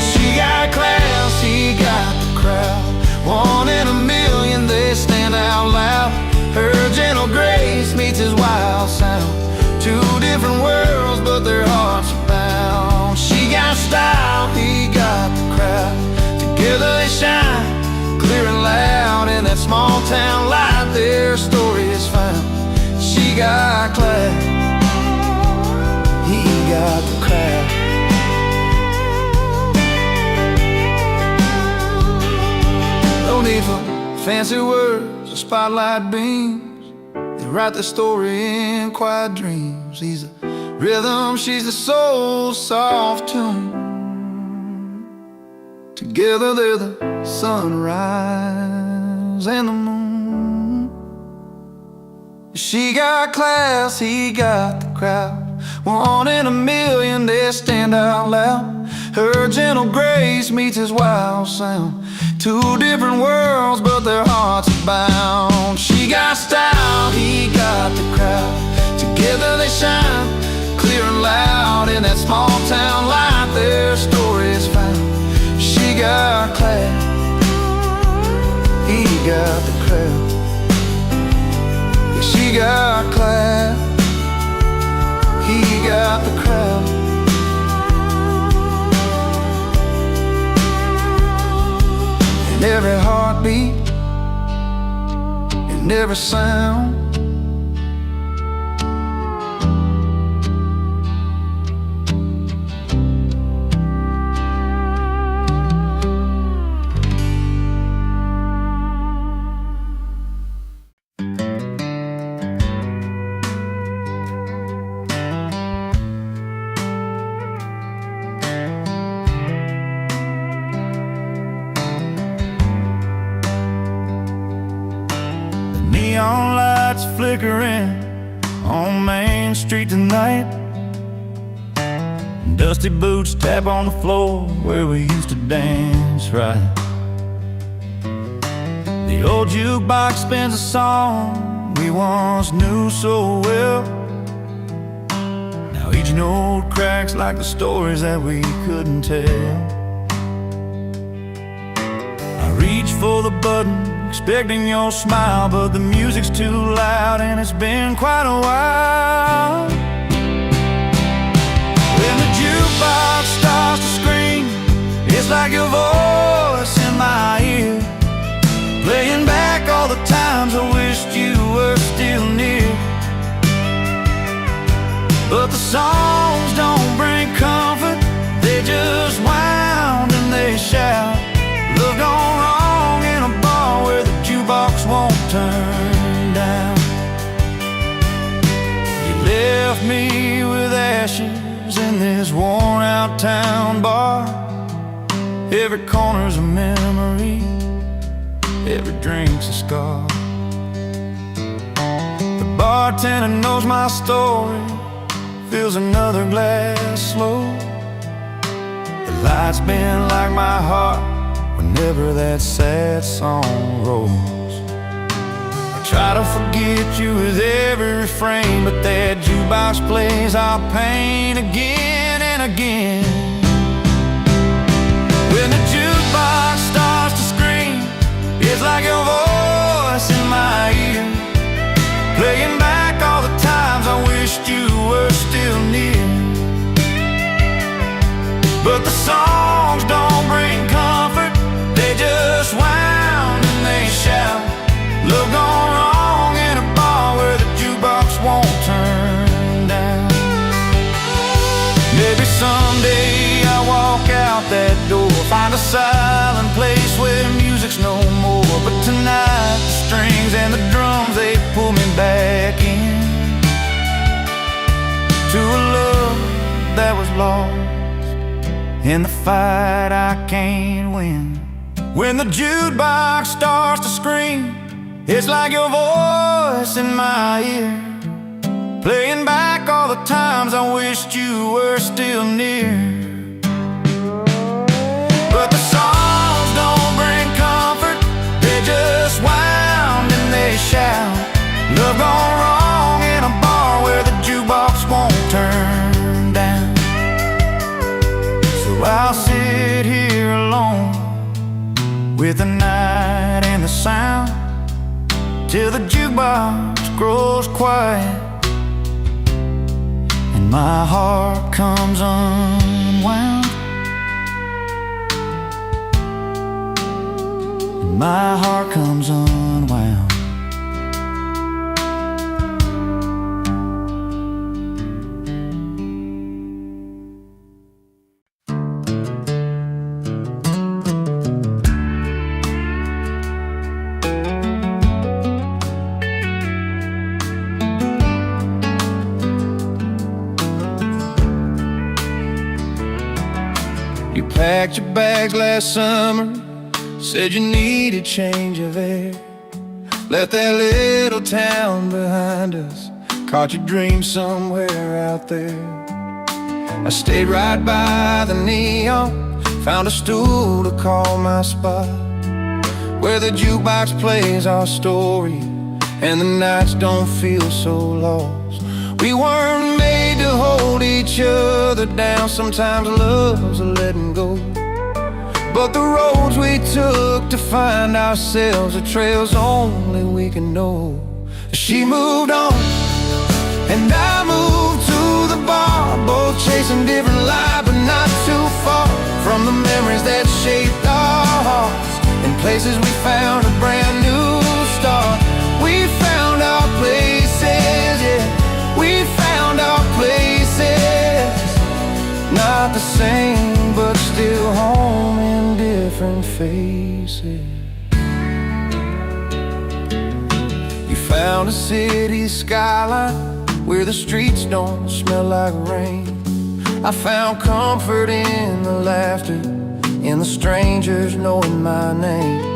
She got class, he got the crowd. One in a million, they stand out loud. Her gentle grace meets his wild sound. Two different worlds, but their hearts are bound. She got style, he got the crowd. Together they shine, clear and loud. In that small town light, their story is found. She got class, he got the crowd. No need for fancy words or spotlight beams. They write the story in quiet dreams. He's the rhythm, she's the soul, soft tune. Together they're the sunrise and the moon. She got class, he got the crowd. One in a million, they stand out loud. Her gentle grace meets his wild sound. Two different worlds, but their hearts are bound. She got style, he got the crowd. Together they shine, clear and loud. In that small town light, their story is found. She got class, he got the crowd. She got class, he got the crowd. every heartbeat and every sound. Neon lights flickering on Main Street tonight. Dusty boots tap on the floor where we used to dance right. The old jukebox spins a song we once knew so well. Now each note cracks like the stories that we couldn't tell. I reach for the button, expecting your smile, but the music's too loud and it's been quite a while. When the jukebox starts to scream, it's like your voice in my ear, playing back all the times I wished you were still near. But the songs don't bring comfort, they just wound and they shout. Love gone wrong in a bar where the jukebox won't turn down. You left me with ashes in this worn-out town bar. Every corner's a memory, every drink's a scar. The bartender knows my story, fills another glass slow. The lights bend like my heart whenever that sad song rolls. I try to forget you with every refrain, but that jukebox plays our pain again and again. When the jukebox starts to scream, it's like your voice in my ear, playing back all the times I wished you were still near. But the songs don't bring comfort, they just wound and they shout. Love gone wrong in a bar where the jukebox won't turn down. Maybe someday I'll walk out that door, find a silent place where music's no more. But tonight the strings and the drums, they pull me back in to a love that was lost in the fight I can't win. When the jukebox starts to scream, it's like your voice in my ear, playing back all the times I wished you were still near. But the songs don't bring comfort, they just wound and they shout. Love gone wrong in a bar where the jukebox won't turn down. So I'll sit here alone with the night and the sound, till the jukebox grows quiet and my heart comes unwound. And my heart comes unwound. You packed your bags last summer, said you needed change of air. Left that little town behind us, caught your dream somewhere out there. I stayed right by the neon, found a stool to call my spot, where the jukebox plays our story and the nights don't feel so lost. We weren't made to hold each other down, sometimes love's a letting go. But the roads we took to find ourselves are trails only we can know. She moved on and I moved to the bar, both chasing different lives but not too far from the memories that shaped our hearts and places places we found a brand new start. We found our places, yeah. We found our places. Not the same, but still home in different faces. You found a city skyline where the streets don't smell like rain. I found comfort in the laughter, in the strangers knowing my name.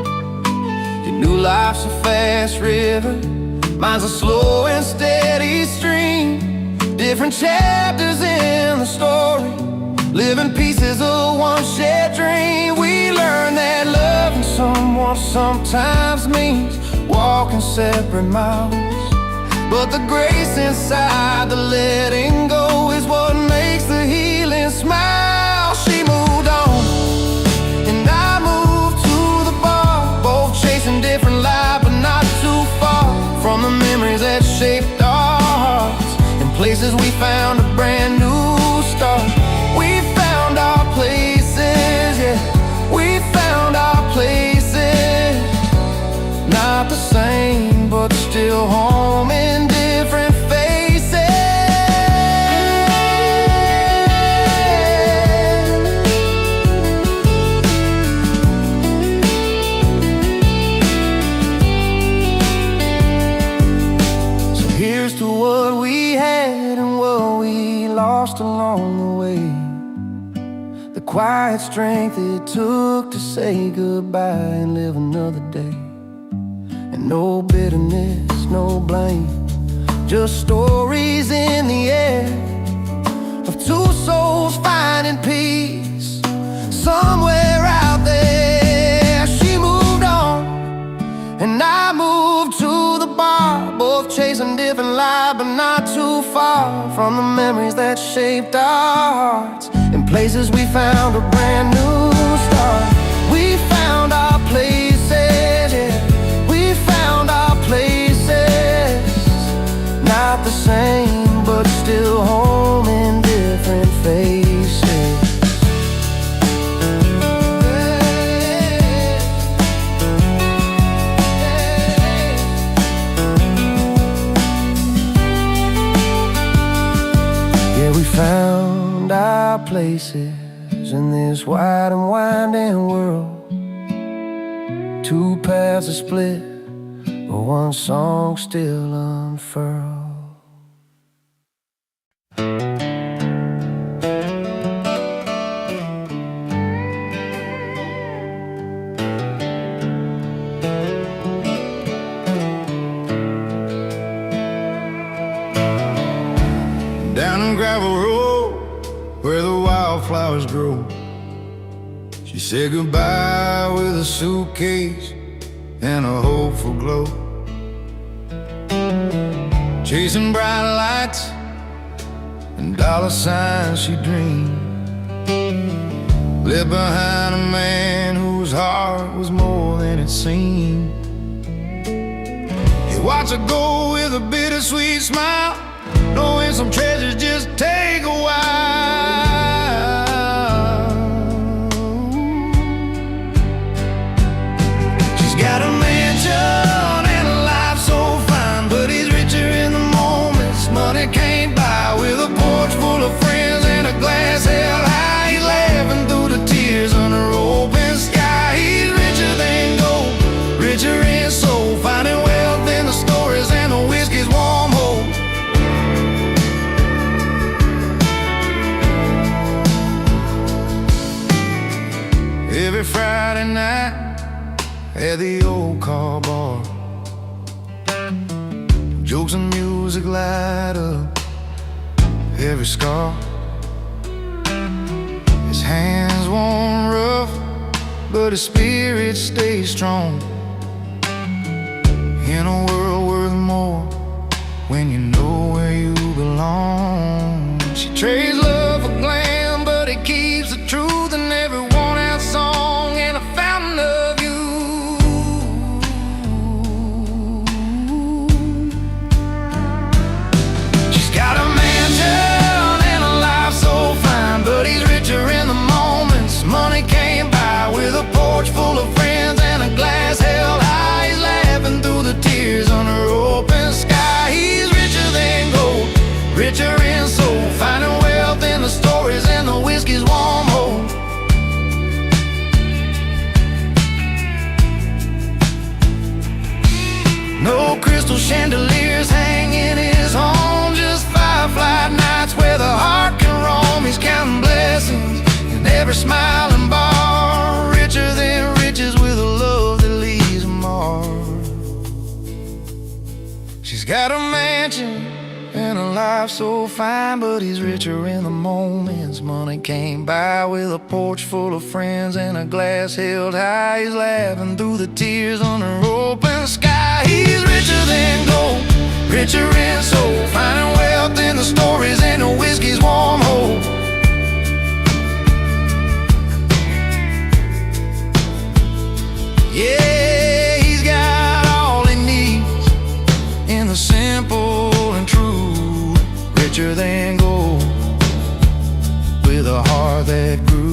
You knew life's a fast river, mine's a slow and steady stream. Different chapters in the story, living pieces of one shared dream. We learned that loving someone sometimes means walking separate miles, but the grace inside the letting go is what makes the healing smile. She moved on, and I moved to the bar, both chasing different lives, but not too far from the memories that shaped our hearts. In places we found a brand new start. We found our places, yeah. We found our places. Not the same, but still home in different faces. So here's to what we had and what we lost along the way. The quiet strength it took to say goodbye and live another day. And no bitterness, no blame, just stories in the air of two souls finding peace somewhere out there. She moved on, and I moved to the bar, both chasing different lives, but not too far from the memories that shaped our hearts. In places we found a brand new start. We found our places, yeah. We found our places. Not the same, but still home in different faces. Yeah, we found our places in this wide and winding world. Two paths are split, but one song still unfurled. Down the gravel road where the wildflowers grow, she said goodbye with a suitcase and a hopeful glow. Chasing bright lights and dollar signs she dreamed, left behind a man whose heart was more than it seemed. You watch her go with a bittersweet smile, knowing some treasures just take a while. She's got a mansion and a life so fine, but he's richer in the moments money can't buy. With a porch full of friends and a glass held high, he's laughing through the tears under open sky. He's richer than gold, richer in soul, finding wealth in the stories and the whiskey's warm hope. Every Friday night at the old car bar, jokes and music light up every scar. His hands worn rough, but his spirit stays strong. In a world worth more when you know where you belong. She trades love for glam, but it keeps the truth in every worn-out song and a fountain of you. She's got a mansion and a life so fine, but he's richer in the moments money can't buy. With a porch full of friends and a glass crystal chandeliers hang in his home. Just firefly nights where the heart can roam. He's counting blessings in every smiling bar. Richer than riches with a love that leaves a mark. She's got a mansion and a life so fine, but he's richer in the moments money came by. With a porch full of friends and a glass held high, he's laughing through the tears under open sky. He's richer than gold, richer in soul, finding wealth in the stories and the whiskey's warm hope. Yeah, he's got all he needs in the simple and true. Richer than gold, with a heart that grew.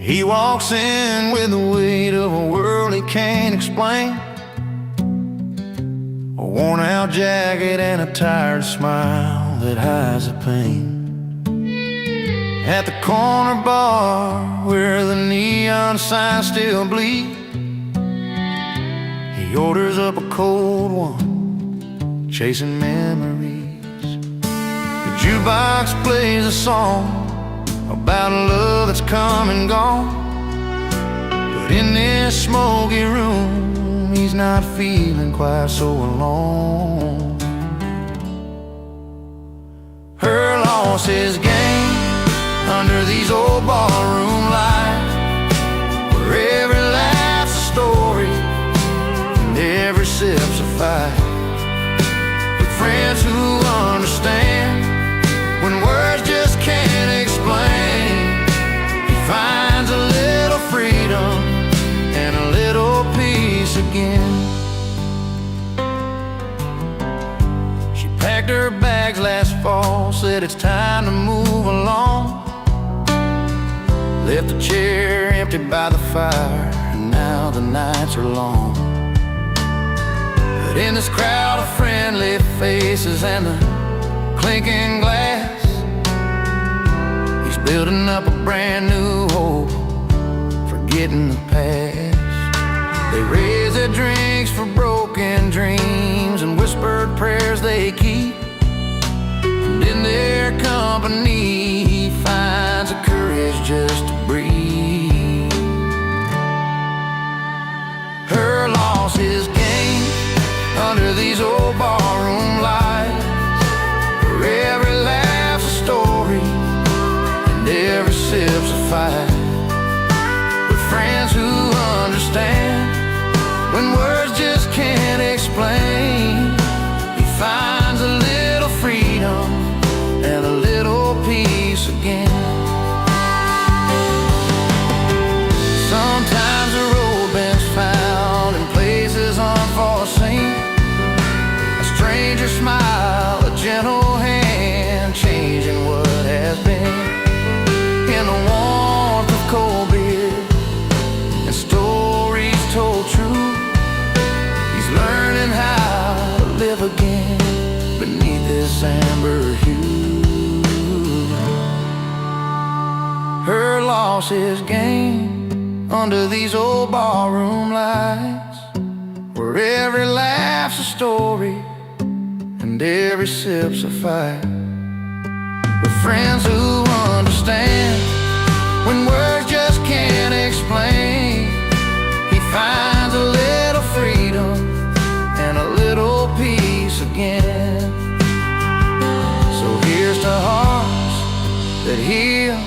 He walks in with the weight of a world he can't explain, a worn-out jacket and a tired smile that hides the pain. At the corner bar where the neon signs still bleed, he orders up a cold one, chasing memories. The jukebox plays a song about a love that's come and gone, but in this smoky room he's not feeling quite so alone. Her loss is gain under these old ballroom lights, where every laugh's a story and every sip's a fight. With friends who understand when words just can't explain, he finds a little freedom and a little peace again. She packed her bags last fall, said it's time to move along. Left the chair empty by the fire, and now the nights are long. But in this crowd of friendly faces and the clinking glass, he's building up a brand new hope, forgetting the past. They raise their drinks for broken dreams and whispered prayers they keep, and in their company he finds the courage just to breathe. Her loss is gain under these old barroom lights, where every laugh's a story and every sip's a fight. With friends who understand when words just can't explain, he finds a little freedom and a little peace again. Sometimes a road bends found in places unforeseen, a stranger smile, a gentle hand, changing what has been. In the warmth of cold beer and stories told true, he's learning how to live again beneath this amber hue. Her loss is gain under these old barroom lights, where every laugh's a story and every sip's a fight. With friends who understand when words just can't explain, he finds a little freedom and a little peace again. So here's to hearts that heal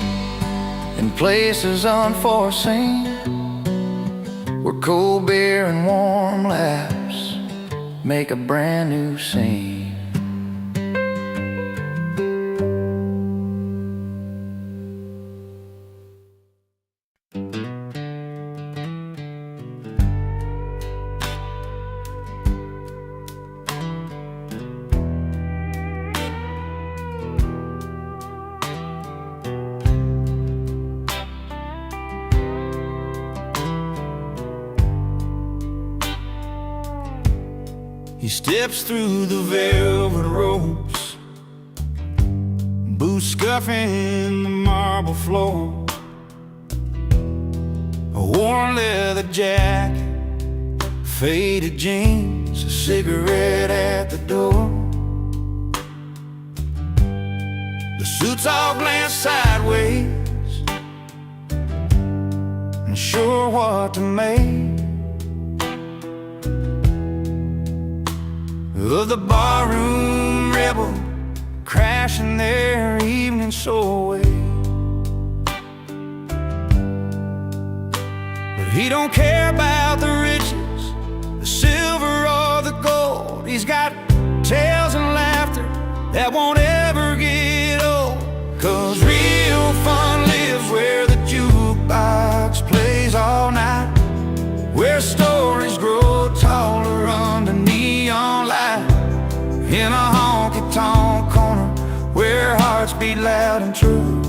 in places unforeseen, where cold beer and warm laughs make a brand new scene. steps through the velvet ropes, boots scuffing the marble floor, a worn leather jacket, faded jeans, a cigarette at the door. The suits all glance sideways, unsure what to make of the barroom rebel crashing their evening soul away. But he don't care about the riches, the silver or the gold. He's got tales and laughter that won't ever get old. 'Cause real fun lives where the jukebox plays all night, where stories grow taller under neon light, in a honky-tonk corner where hearts beat loud and true.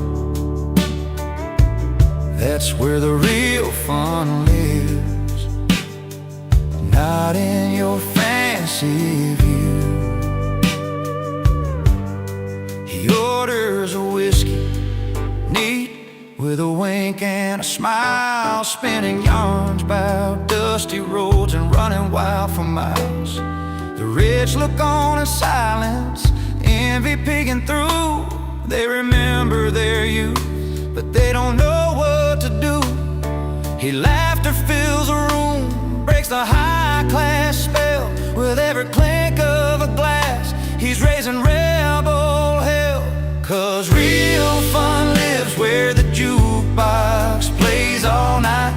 That's where the real fun lives, not in your fancy view. He orders a whiskey, neat with a wink and a smile, spinning yarns about dusty roads and running wild for miles. The rich look on in silence, envy peeking through. They remember their youth, but they don't know what to do. He laughter fills a room, breaks the high-class spell with every clink of a glass. He's raising rebel hell. 'Cause real fun lives where the jukebox plays all night,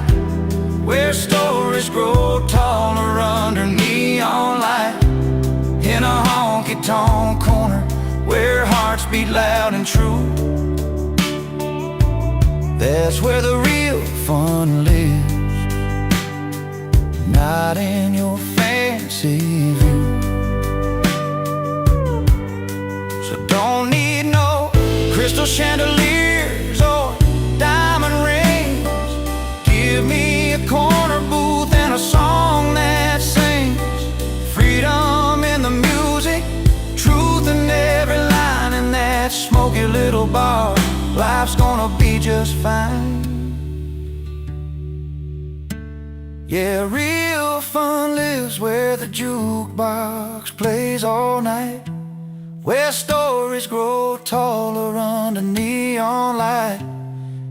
where stories grow taller under neon light, in a honky-tonk corner where hearts beat loud and true. That's where the real fun lives, not in your fancy view. So don't need no crystal chandeliers or diamond rings. Give me a corner booth and a song that sings freedom in the music, truth in every line. In that smoky little bar, life's gonna be just fine. Yeah, real fun lives where the jukebox plays all night, where stories grow taller under neon light,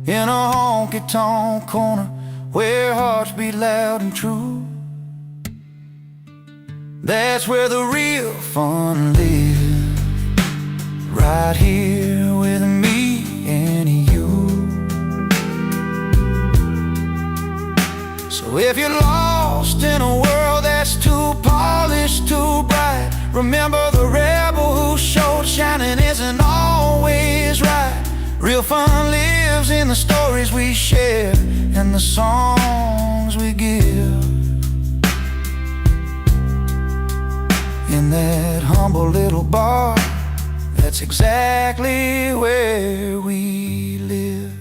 in a honky-tonk corner where hearts beat loud and true. That's where the real fun lives, right here with me and you. So if you're lost in a world that's too polished, too bright, remember the rebel who showed shining isn't always right. Real fun lives in the stories we share and the songs we give, in that humble little bar. That's exactly where we live.